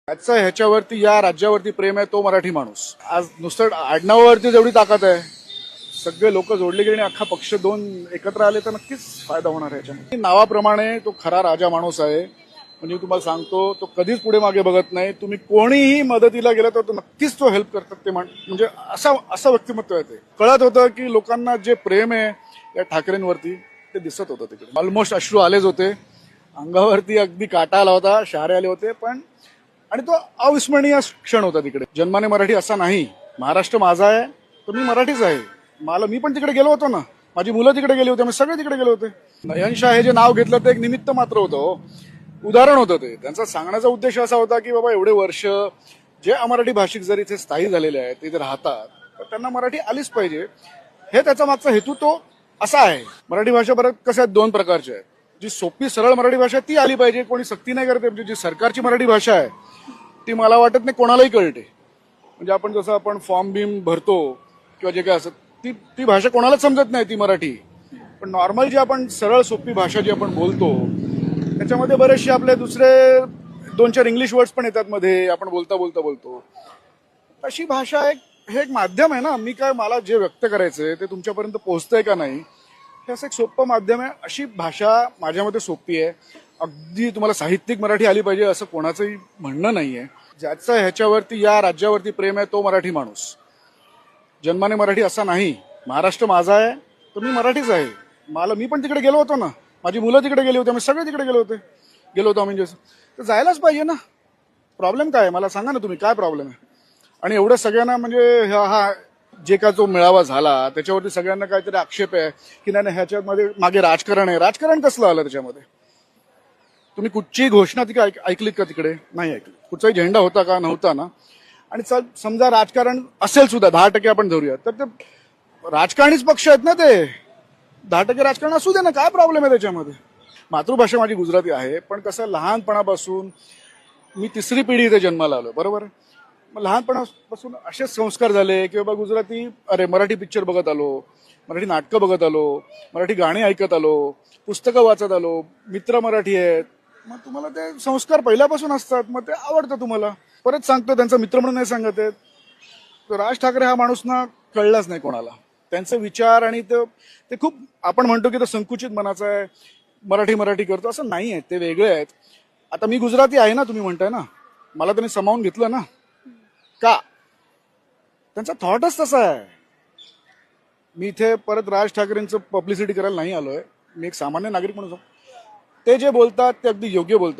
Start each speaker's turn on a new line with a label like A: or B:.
A: त्याचं ह्याच्यावरती या राज्यावरती प्रेम आहे तो मराठी माणूस. आज नुसतं आडनावावरती जेवढी ताकद आहे, सगळे लोक जोडले गेले आणि अख्खा पक्ष दोन एकत्र आले तर नक्कीच फायदा होणार आहे याच्यामध्ये. नावाप्रमाणे तो खरा राजा माणूस आहे. म्हणजे तुम्हाला सांगतो, तो कधीच पुढे मागे बघत नाही. तुम्ही कोणीही मदतीला गेला तर तो नक्कीच तो हेल्प करतात. ते म्हणजे असं व्यक्तिमत्व आहे. ते कळत होतं की लोकांना जे प्रेम आहे या ठाकरेंवरती ते दिसत होतं. तिकडे ऑलमोस्ट अश्रू आलेच होते, अंगावरती अगदी काटा आला होता, शहारे आले होते. पण आणि तो अविस्मरणीय क्षण होता तिकडे. जन्माने मराठी असा नाही, महाराष्ट्र माझा आहे तर मी मराठीच आहे. मी पण तिकडे गेलो होतो ना, माझी मुलं तिकडे गेली होती, आम्ही सगळे तिकडे गेलो होते. नयन शाह हे जे नाव घेतलं ते एक निमित्त मात्र होतं, उदाहरण होतं ते. त्यांचा सांगण्याचा उद्देश असा होता की बाबा एवढे वर्ष जे अमराठी भाषिक जर इथे स्थायी झालेले आहेत, इथे राहतात, तर त्यांना मराठी आलीच पाहिजे, हे त्याचा मागचा हेतू तो असा आहे. मराठी भाषा परत कशा दोन प्रकारच्या आहेत. जी सोपी सरळ मराठी भाषा ती आली पाहिजे, कोणी सक्ती नाही करते. म्हणजे जी सरकारची मराठी भाषा आहे ती मला वाटत नाही कोणालाही कळते. म्हणजे आपण जसं आपण फॉर्म बीम भरतो किंवा जे काय असत ती भाषा कोणालाच समजत नाही ती मराठी. पण नॉर्मल जी आपण सरळ सोपी भाषा जी आपण बोलतो त्याच्यामध्ये बरेचसे आपले दुसरे दोन चार इंग्लिश वर्ड्स पण येतात मध्ये, आपण बोलता बोलतो. अशी भाषा हे एक माध्यम आहे ना. मला जे व्यक्त करायचंय ते तुमच्यापर्यंत पोहोचतंय का नाही हे असं एक सोपं माध्यम आहे. अशी भाषा माझ्यामध्ये सोपी आहे. अगदी तुम्हाला साहित्यिक मराठी आली पाहिजे असं कोणाचंही म्हणणं नाहीये. ज्याचं ह्याच्यावरती या राज्यावरती प्रेम आहे तो मराठी माणूस. जन्माने मराठी असा नाही, महाराष्ट्र माझा आहे तर मी मराठीच आहे. मी पण तिकडे गेलो होतो ना, माझी मुलं तिकडे गेली होती, आम्ही सगळे तिकडे गेलो होतो आम्ही. तर जायलाच पाहिजे ना. प्रॉब्लेम काय आहे मला सांगा ना तुम्ही, काय प्रॉब्लेम आहे? आणि एवढं सगळ्यांना म्हणजे हा जे का जो मेळावा झाला त्याच्यावरती सगळ्यांना काहीतरी आक्षेप आहे की नाही ह्याच्यामध्ये मागे राजकारण आहे. राजकारण कसलं आलं त्याच्यामध्ये? तुम्ही कुठचीही घोषणा तिकडे ऐकलीत का? तिकडे नाही ऐकली. कुठचाही झेंडा होता का? नव्हता ना. आणि समजा राजकारण असेल सुद्धा 10% आपण धरूया, तर ते राजकारणीच पक्ष आहेत ना. ते 10% राजकारण असू दे ना, काय प्रॉब्लेम आहे त्याच्यामध्ये? मातृभाषा माझी गुजराती आहे, पण कसं लहानपणापासून मी 3री पिढी इथे जन्माला आलो, बरोबर. मग लहानपणापासून असेच संस्कार झाले की बाबा मराठी पिक्चर बघत आलो, मराठी नाटकं बघत आलो, मराठी गाणी ऐकत आलो, पुस्तकं वाचत आलो, मित्र मराठी आहेत. मग तुम्हाला ते संस्कार पहिल्यापासून असतात, मग ते आवडतं तुम्हाला. परत सांगतो, त्यांचा मित्र म्हणून नाही सांगत आहेत. राज ठाकरे हा माणूस ना कळलाच नाही कोणाला. त्यांचे विचार आणि ते खूप आपण म्हणतो की तो संकुचित मनाचा आहे, मराठी करतो, असं नाही आहे. ते वेगळे आहेत. आता मी गुजराती आहे ना, तुम्ही म्हणताय ना, मला त्यांनी सामावून घेतलं ना. का? त्यांचा थॉटच तसा आहे. मी इथे परत राज ठाकरेंचं पब्लिसिटी करायला नाही आलोय. मी एक सामान्य नागरिक म्हणून ते जे बोलतात ते अगदी योग्य बोलतात.